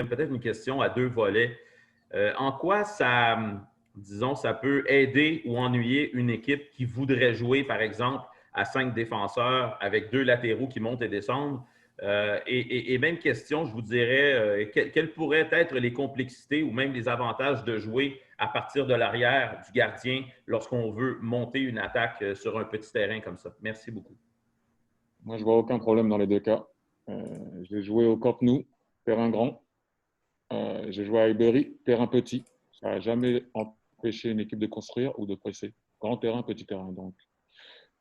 peut-être une question à deux volets. En quoi disons, ça peut aider ou ennuyer une équipe qui voudrait jouer, par exemple, à 5 défenseurs avec 2 latéraux qui montent et descendent? Et même question, je vous dirais, quelles pourraient être les complexités ou même les avantages de jouer à partir de l'arrière du gardien lorsqu'on veut monter une attaque sur un petit terrain comme ça? Merci beaucoup. Moi, je vois aucun problème dans les deux cas. J'ai joué au Camp Nou, terrain grand. J'ai joué à Highbury, terrain petit. Ça n'a jamais empêché une équipe de construire ou de presser. Grand terrain, petit terrain. Donc,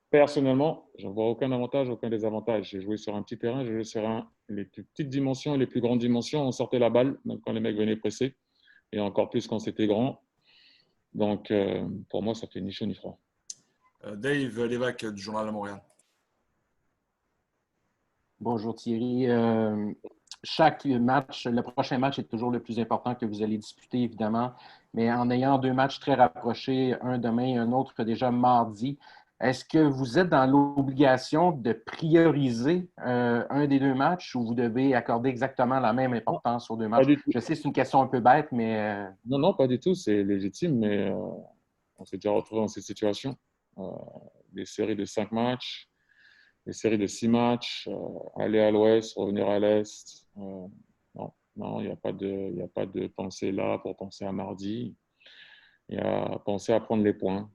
personnellement, je ne vois aucun avantage, aucun désavantage. J'ai joué sur un petit terrain, j'ai joué sur les plus petites dimensions et les plus grandes dimensions. On sortait la balle, même quand les mecs venaient presser, et encore plus quand c'était grand. Donc, pour moi, ça fait ni chaud ni froid. Dave Lévesque du Journal de Montréal. Bonjour Thierry. Chaque match, le prochain match est toujours le plus important que vous allez disputer, évidemment. Mais en ayant 2 matchs très rapprochés, un demain et un autre déjà mardi, est-ce que vous êtes dans l'obligation de prioriser un des 2 matchs ou vous devez accorder exactement la même importance aux 2 matchs? Je sais que c'est une question un peu bête, mais… Non, pas du tout. C'est légitime, mais on s'est déjà retrouvé dans cette situation. Des séries de 5 matchs, des séries de 6 matchs, aller à l'ouest, revenir à l'est. Non, il n'y a pas de pensée là pour penser à mardi. Il y a penser à prendre les points.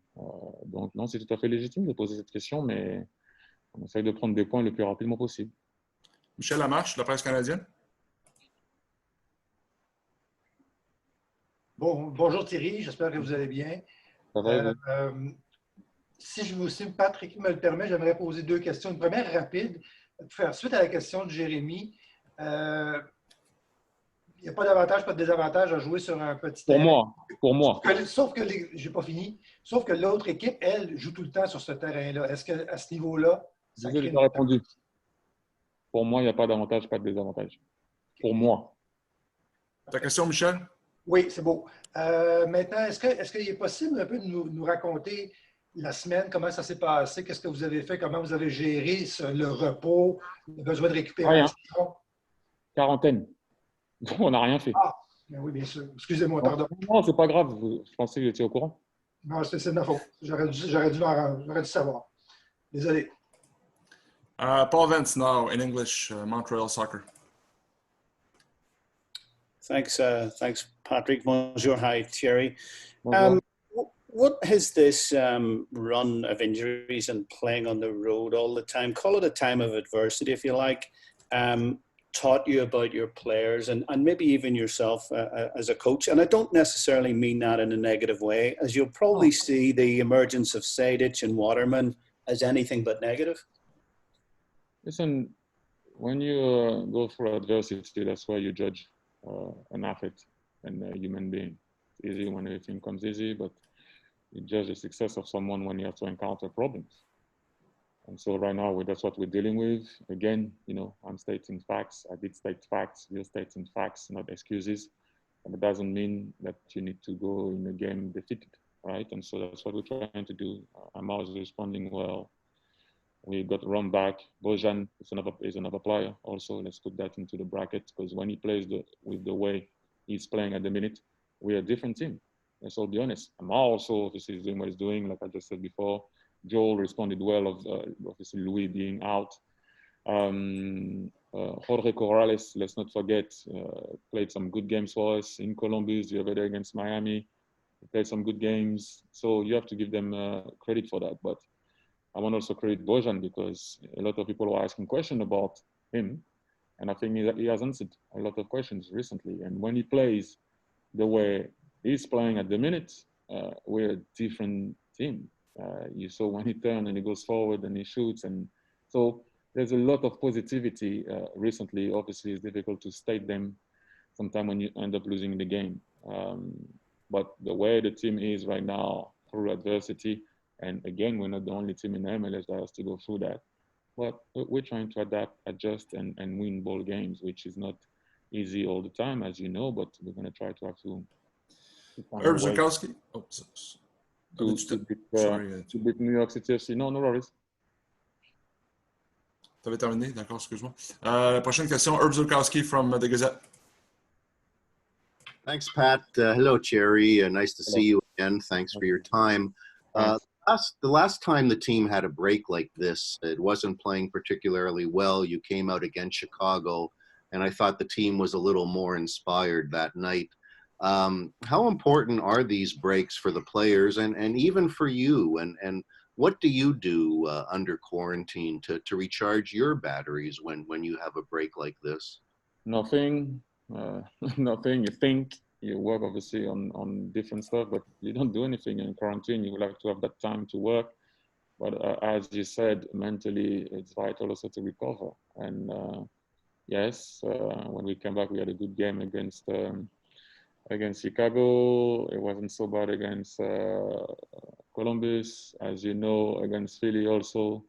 Donc, non, c'est tout à fait légitime de poser cette question, mais on essaye de prendre des points le plus rapidement possible. Michel Lamarche, de la presse canadienne. Bonjour Thierry, j'espère que vous allez bien. Ça va, si Patrick me le permet, j'aimerais poser 2 questions. Une première rapide, pour faire suite à la question de Jérémy. Il n'y a pas d'avantage, pas de désavantage à jouer sur un petit terrain. Pour moi. Sauf que j'ai pas fini. Sauf que l'autre équipe, elle, joue tout le temps sur ce terrain-là. Est-ce qu'à ce niveau-là, ça crée J'ai répondu. Pour moi, il n'y a pas d'avantage, pas de désavantage. Pour moi. Ta question, Michel? Oui, c'est beau. Maintenant, est-ce qu'il est possible un peu de nous raconter la semaine, comment ça s'est passé, qu'est-ce que vous avez fait, comment vous avez géré le repos, le besoin de récupération? Rien. Quarantaine. On n'a rien fait. Ah, ben oui, bien sûr. Excusez-moi, pardon. Non, c'est pas grave. Je pensais que vous étiez au courant. Non, c'est de ma faute. J'aurais dû savoir. Désolé. Paul Vance now in English, Montreal Soccer. Thanks, Patrick. Bonjour, hi, Thierry. Bonjour. What has this run of injuries and playing on the road all the time, call it a time of adversity if you like, taught you about your players and maybe even yourself as a coach? And I don't necessarily mean that in a negative way, as you'll probably see the emergence of Sejdic and Waterman as anything but negative. Listen, when you go through adversity, that's why you judge an athlete and a human being. It's easy when everything comes easy, but you judge the success of someone when you have to encounter problems. And so right now, that's what we're dealing with. Again, I'm stating facts. I did state facts. You're stating facts, not excuses. And it doesn't mean that you need to go in the game defeated, right? And so that's what we're trying to do. Amar is responding well. We got Ron back. Bojan is another player also. Let's put that into the bracket, because when he plays with the way he's playing at the minute, we're a different team. Let's all be honest. Amar also obviously is doing what he's doing, like I just said before. Joel responded well of obviously Louis being out. Jorge Corrales, let's not forget, played some good games for us in Columbus the other day against Miami. He played some good games. So you have to give them credit for that. But I want to also credit Bojan, because a lot of people were asking questions about him. And I think he has answered a lot of questions recently. And when he plays the way he's playing at the minute, we're a different team. You saw when he turns and he goes forward and he shoots. And so there's a lot of positivity recently. Obviously, it's difficult to state them sometimes when you end up losing the game. But the way the team is right now through adversity, and again, we're not the only team in the MLS that has to go through that. But we're trying to adapt, adjust, and win ball games, which is not easy all the time, as you know, but we're going to try to have to Herb Zukowski. To beat New York City FC. No worries. Tu avais terminé? D'accord, excuse-moi. La prochaine question, Herb Zukowski from The Gazette. Thanks, Pat. Hello, Thierry. Nice to Hello. see you again. Thanks for your time. The last time the team had a break like this, it wasn't playing particularly well. You came out against Chicago, and I thought the team was a little more inspired that night. How important are these breaks for the players and even for you? And what do you do under quarantine to recharge your batteries when you have a break like this? Nothing. Nothing. You think, you work obviously on different stuff, but you don't do anything in quarantine. You will have to have that time to work. But as you said, mentally, it's vital also to recover. And yes, when we came back, we had a good game against Chicago. It wasn't so bad against Columbus, as you know, against Philly also.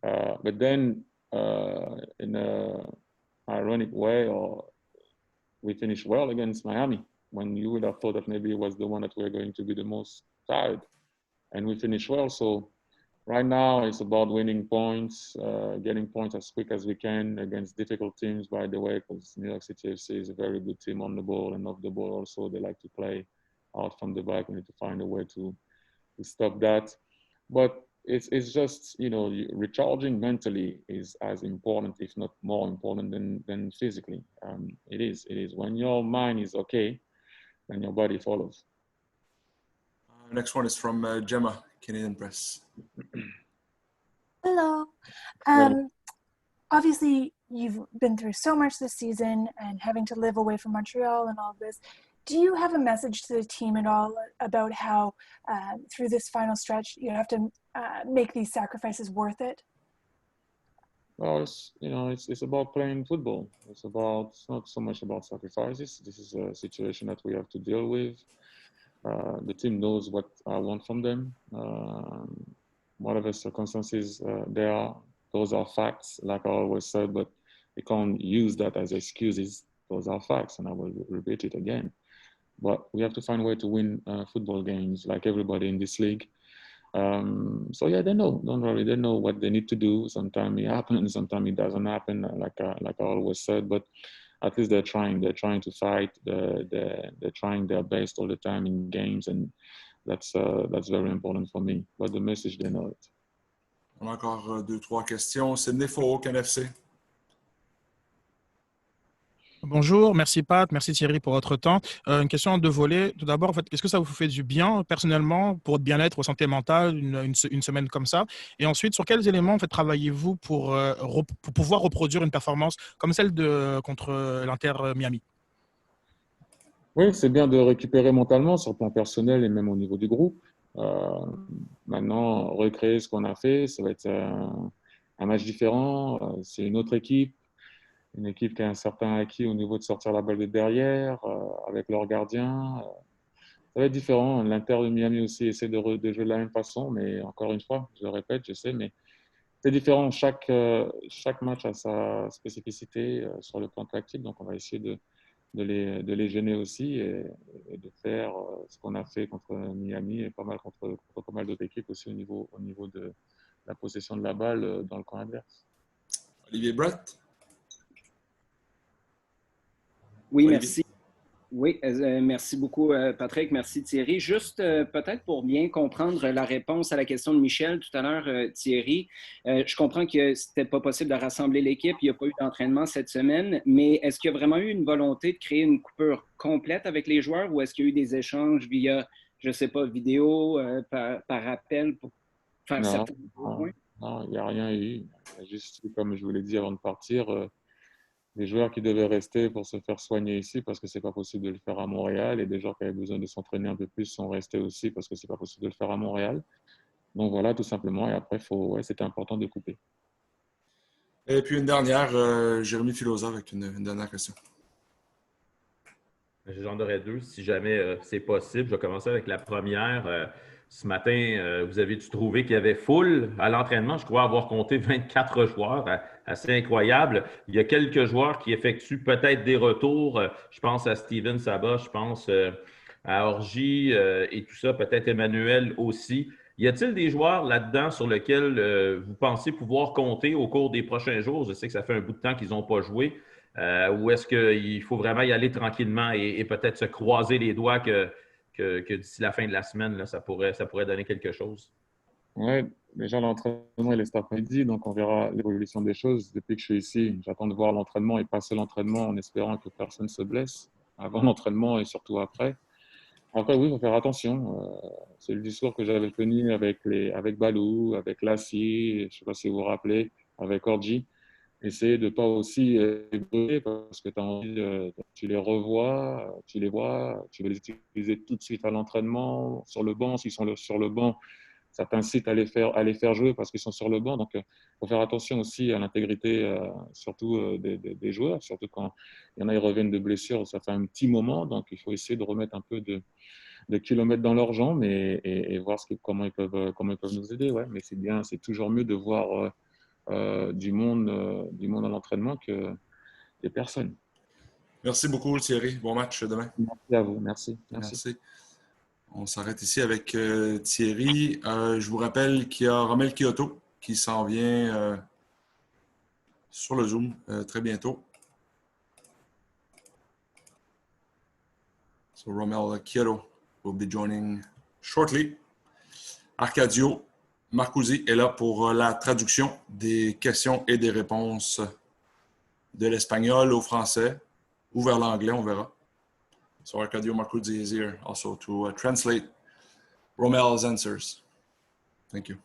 But then, in an ironic way, we finished well against Miami, when you would have thought that maybe it was the one that we're going to be the most tired. And we finished well. So right now it's about winning points, getting points as quick as we can against difficult teams, by the way, because New York City FC is a very good team on the ball and off the ball also. They like to play out from the back. We need to find a way to stop that. But it's just, recharging mentally is as important, if not more important than physically. It is. When your mind is okay, then your body follows. Next one is from Gemma, Canadian Press. Hello. Obviously, you've been through so much this season and having to live away from Montreal and all this. Do you have a message to the team at all about how through this final stretch you have to make these sacrifices worth it? Well, it's about playing football. It's not so much about sacrifices. This is a situation that we have to deal with. The team knows what I want from them. Whatever circumstances there are, those are facts, like I always said, but you can't use that as excuses. Those are facts, and I will repeat it again. But we have to find a way to win football games, like everybody in this league. So yeah, they know. Don't worry, they know what they need to do. Sometimes it happens, sometimes it doesn't happen. Like I always said, but at least they're trying. They're trying to fight. They're trying their best all the time in games, and that's very important for me. But the message, they know it. On a encore 2-3 questions. Sidney Faux, CanFC. Bonjour, merci Pat, merci Thierry pour votre temps. Une question en 2 volets. Tout d'abord, en fait, est-ce que ça vous fait du bien personnellement pour votre bien-être, votre santé mentale, une semaine comme ça? Et ensuite, sur quels éléments en fait, travaillez-vous pour pouvoir reproduire une performance comme celle contre l'Inter Miami? Oui, c'est bien de récupérer mentalement sur le plan personnel et même au niveau du groupe. Maintenant, recréer ce qu'on a fait, ça va être un match différent. C'est une autre équipe. Une équipe qui a un certain acquis au niveau de sortir la balle de derrière, avec leur gardien. Ça va être différent. L'Inter de Miami aussi essaie de jouer de la même façon, mais encore une fois, je le répète, je sais, mais c'est différent. Chaque match a sa spécificité sur le plan tactique, donc on va essayer de les gêner aussi et de faire ce qu'on a fait contre Miami et pas mal contre pas mal d'autres équipes aussi au niveau de la possession de la balle dans le camp adverse. Olivier Brett. Oui, merci. Oui, merci beaucoup, Patrick. Merci, Thierry. Juste peut-être pour bien comprendre la réponse à la question de Michel tout à l'heure, Thierry, je comprends que ce n'était pas possible de rassembler l'équipe. Il n'y a pas eu d'entraînement cette semaine, mais est-ce qu'il y a vraiment eu une volonté de créer une coupure complète avec les joueurs ou est-ce qu'il y a eu des échanges via, je ne sais pas, vidéo, par appel pour faire certains points? Non, il n'y a rien eu. Il y a juste, comme je vous l'ai dit avant de partir, des joueurs qui devaient rester pour se faire soigner ici parce que c'est pas possible de le faire à Montréal et des joueurs qui avaient besoin de s'entraîner un peu plus sont restés aussi parce que c'est pas possible de le faire à Montréal. Donc voilà, tout simplement. Et après, c'était important de couper. Et puis une dernière, Jérémy Filosa avec une dernière question. J'en aurais 2 si jamais c'est possible. Je vais commencer avec la première. Ce matin, vous avez-tu trouvé qu'il y avait foule à l'entraînement? Je crois avoir compté 24 joueurs, assez incroyable. Il y a quelques joueurs qui effectuent peut-être des retours. Je pense à Steven Sabah, je pense à Orgy et tout ça, peut-être Emmanuel aussi. Y a-t-il des joueurs là-dedans sur lesquels vous pensez pouvoir compter au cours des prochains jours? Je sais que ça fait un bout de temps qu'ils n'ont pas joué. Ou est-ce qu'il faut vraiment y aller tranquillement et peut-être se croiser les doigts que d'ici la fin de la semaine, là, ça pourrait donner quelque chose? Ouais, déjà l'entraînement il est cet après-midi, donc on verra l'évolution des choses. Depuis que je suis ici, j'attends de voir l'entraînement et passer l'entraînement en espérant que personne se blesse avant l'entraînement et surtout après. Après, oui, il faut faire attention. C'est le discours que j'avais tenu avec Balou, avec Lassie, je ne sais pas si vous vous rappelez, avec Orji. Essayer de ne pas aussi brûler parce que tu as envie, tu les revois, tu les vois, tu veux les utiliser tout de suite à l'entraînement, sur le banc. S'ils sont sur le banc, ça t'incite à les faire jouer parce qu'ils sont sur le banc. Donc, il faut faire attention aussi à l'intégrité, surtout des joueurs, surtout quand il y en a, ils reviennent de blessures, ça fait un petit moment. Donc, il faut essayer de remettre un peu de kilomètres dans leurs jambes et voir comment ils peuvent nous aider. Ouais. Mais c'est bien, c'est toujours mieux de voir du monde à l'entraînement que des personnes. Merci beaucoup, Thierry. Bon match demain. Merci à vous. Merci. Merci. On s'arrête ici avec Thierry. Je vous rappelle qu'il y a Romel Kyoto qui s'en vient sur le Zoom très bientôt. So Romel Kyoto will be joining shortly. Arcadio Marcusi est là pour la traduction des questions et des réponses de l'espagnol au français ou vers l'anglais, on verra. So Arcadio Marcusi is here also to translate Romel's answers. Thank you.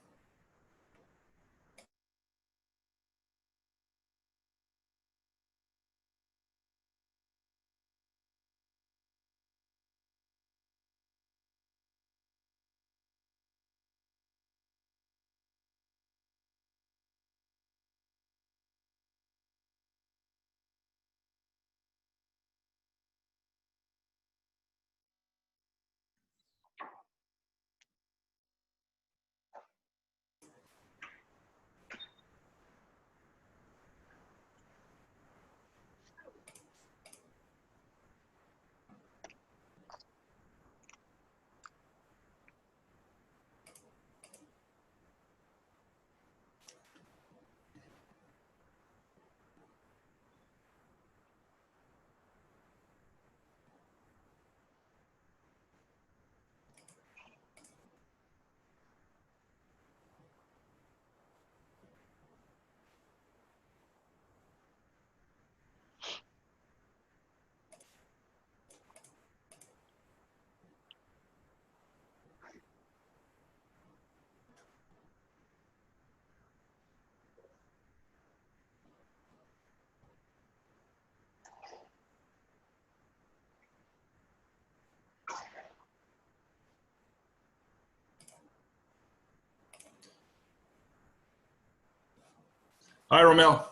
Hi, Romel.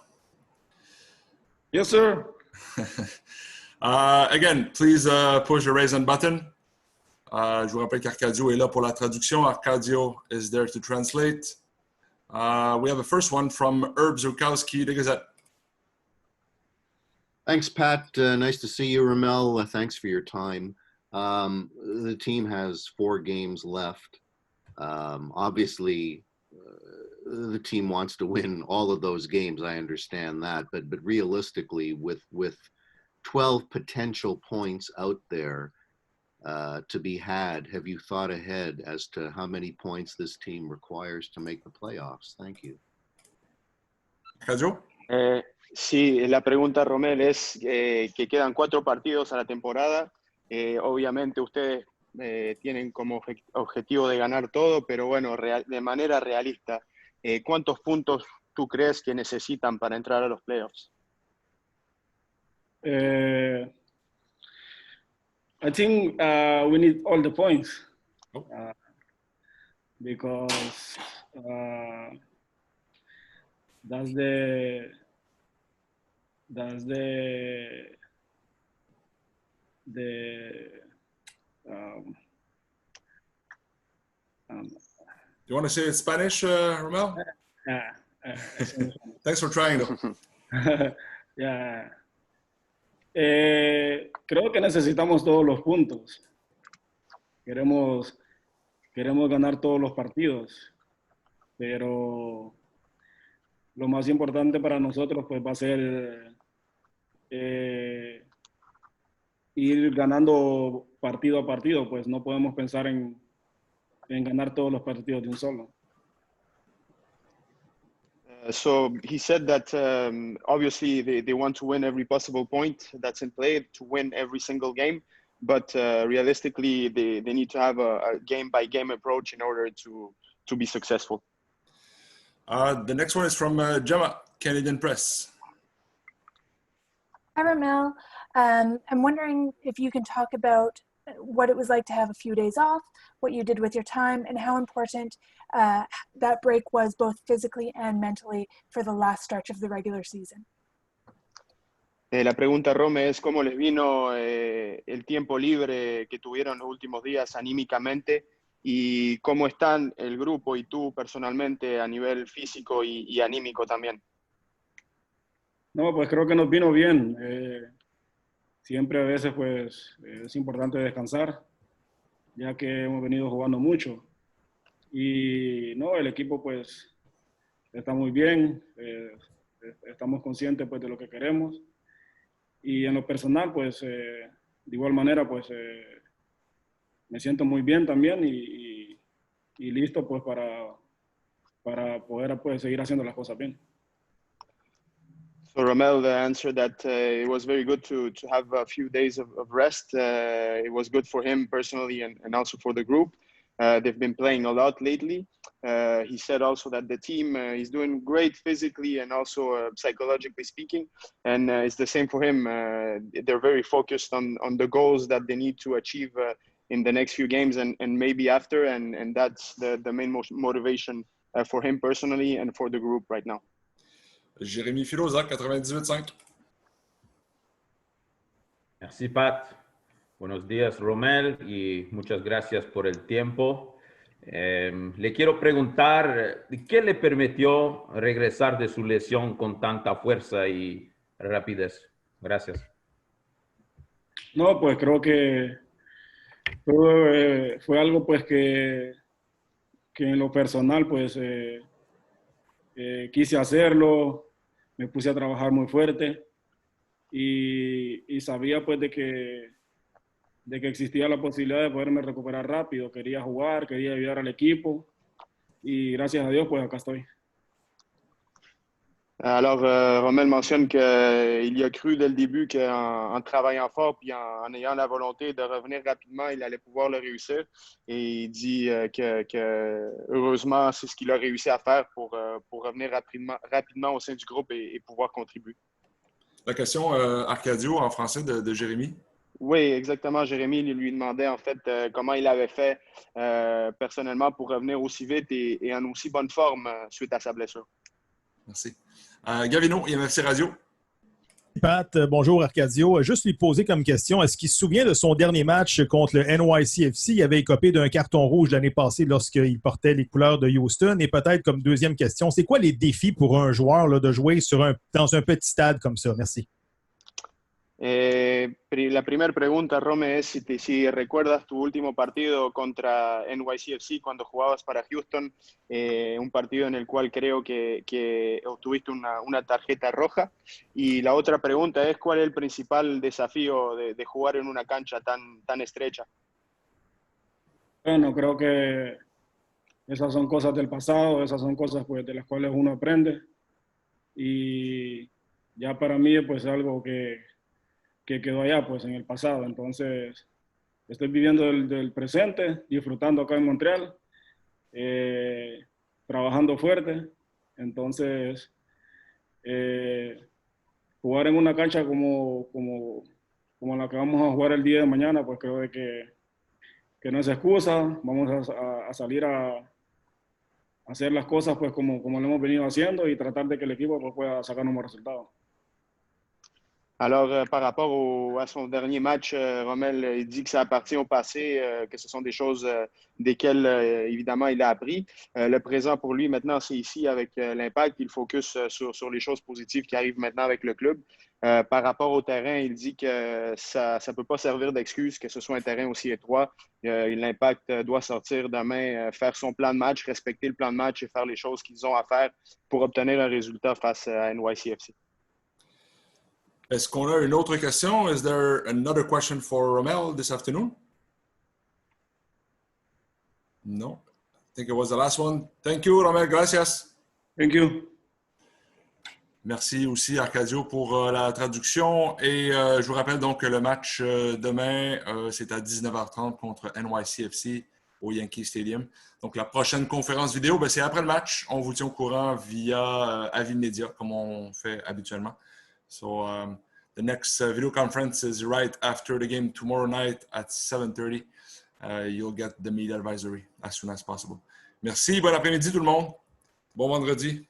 Yes, sir. Again, please push the raise hand button. Je vous rappelle qu'Arcadio est là pour la traduction. Arcadio is there to translate. We have a first one from Herb Zurkowski, the Gazette. Thanks, Pat. Nice to see you, Ramel. Thanks for your time. The team has 4 games left. Obviously, the team wants to win all of those games. I understand that, but realistically, with 12 potential points out there to be had, have you thought ahead as to how many points this team requires to make the playoffs? Thank you. Arcadio? Sí, la pregunta, Romel, es que quedan 4 partidos a la temporada. Obviamente ustedes tienen como objetivo de ganar todo, pero bueno, de manera realista, ¿cuántos puntos tú crees que necesitan para entrar a los playoffs? I think we need all the points because that's the You want to say it in Spanish, Romel? Thanks for trying, though. Yeah. Creo que necesitamos todos los puntos. Queremos ganar todos los partidos, pero lo más importante para nosotros pues va a ser ir ganando partido a partido, pues no podemos pensar en ganar todos los partidos de un solo. So he said that obviously they want to win every possible point that's in play, to win every single game, but realistically they need to have a game-by-game approach in order to be successful. The next one is from Gemma, Canadian Press. Hi, Ramil. I'm wondering if you can talk about what it was like to have a few days off, what you did with your time, and how important that break was both physically and mentally for the last stretch of the regular season. La pregunta, Rome, es cómo les vino el tiempo libre que tuvieron los últimos días anímicamente y cómo están el grupo y tú personalmente a nivel físico y anímico también. No, pues creo que nos vino bien. Siempre a veces pues es importante descansar, ya que hemos venido jugando mucho. Y no, el equipo pues está muy bien, estamos conscientes pues de lo que queremos. Y en lo personal pues de igual manera pues me siento muy bien también y listo pues para poder pues seguir haciendo las cosas bien. So Ramel answered that it was very good to have a few days of rest. It was good for him personally and also for the group. They've been playing a lot lately. He said also that the team is doing great physically and also psychologically speaking. And it's the same for him. They're very focused on the goals that they need to achieve in the next few games and maybe after. And that's the main motivation for him personally and for the group right now. Jérémy Filosa, 98.5. Merci, Pat. Buenos días, Romel, y muchas gracias por el tiempo. Le quiero preguntar, ¿qué le permitió regresar de su lesión con tanta fuerza y rapidez? Gracias. No, pues creo que fue algo pues que en lo personal pues quise hacerlo, me puse a trabajar muy fuerte y sabía pues de que existía la posibilidad de poderme recuperar rápido. Quería jugar, quería ayudar al equipo y gracias a Dios pues acá estoy. Alors, Romel mentionne qu'il y a cru dès le début qu'en travaillant fort puis en ayant la volonté de revenir rapidement, il allait pouvoir le réussir. Et il dit que heureusement, c'est ce qu'il a réussi à faire pour revenir rapidement au sein du groupe et pouvoir contribuer. La question, Arcadio, en français de Jérémy. Oui, exactement. Jérémy lui demandait en fait comment il avait fait personnellement pour revenir aussi vite et en aussi bonne forme suite à sa blessure. Merci. Gavino, IMFC Radio. Pat, bonjour Arcadio. Juste lui poser comme question, est-ce qu'il se souvient de son dernier match contre le NYCFC? Il avait écopé d'un carton rouge l'année passée lorsqu'il portait les couleurs de Houston. Et peut-être comme deuxième question, c'est quoi les défis pour un joueur là, de jouer dans un petit stade comme ça? Merci. La primera pregunta, Rome, es si recuerdas tu último partido contra NYCFC cuando jugabas para Houston, un partido en el cual creo que obtuviste una tarjeta roja. Y la otra pregunta es, ¿cuál es el principal desafío de jugar en una cancha tan estrecha? Bueno, creo que esas son cosas del pasado, esas son cosas pues, de las cuales uno aprende. Y ya para mí pues es algo que quedó allá pues en el pasado. Entonces estoy viviendo del presente, disfrutando acá en Montreal, trabajando fuerte. Entonces jugar en una cancha como la que vamos a jugar el día de mañana, pues creo que no es excusa. Vamos a salir a hacer las cosas pues como lo hemos venido haciendo y tratar de que el equipo pues, pueda sacar un buen resultado. Alors, par rapport à son dernier match, Romel, il dit que ça appartient au passé, que ce sont des choses desquelles, évidemment, il a appris. Le présent pour lui, maintenant, c'est ici avec l'Impact. Il focus sur les choses positives qui arrivent maintenant avec le club. Par rapport au terrain, il dit que ça ne peut pas servir d'excuse que ce soit un terrain aussi étroit. L'Impact doit sortir demain, faire son plan de match, respecter le plan de match et faire les choses qu'ils ont à faire pour obtenir un résultat face à NYCFC. Est-ce qu'on a une autre question? Is there another question for Romel this afternoon? No. I think it was the last one. Thank you, Romel. Gracias. Thank you. Merci aussi, Arcadio, pour la traduction. Et je vous rappelle donc que le match demain, c'est à 19h30 contre NYCFC au Yankee Stadium. Donc, la prochaine conférence vidéo, c'est après le match. On vous tient au courant via Avis Média, comme on fait habituellement. So, the next video conference is right after the game tomorrow night at 7:30. You'll get the media advisory as soon as possible. Merci, bon après-midi tout le monde. Bon vendredi.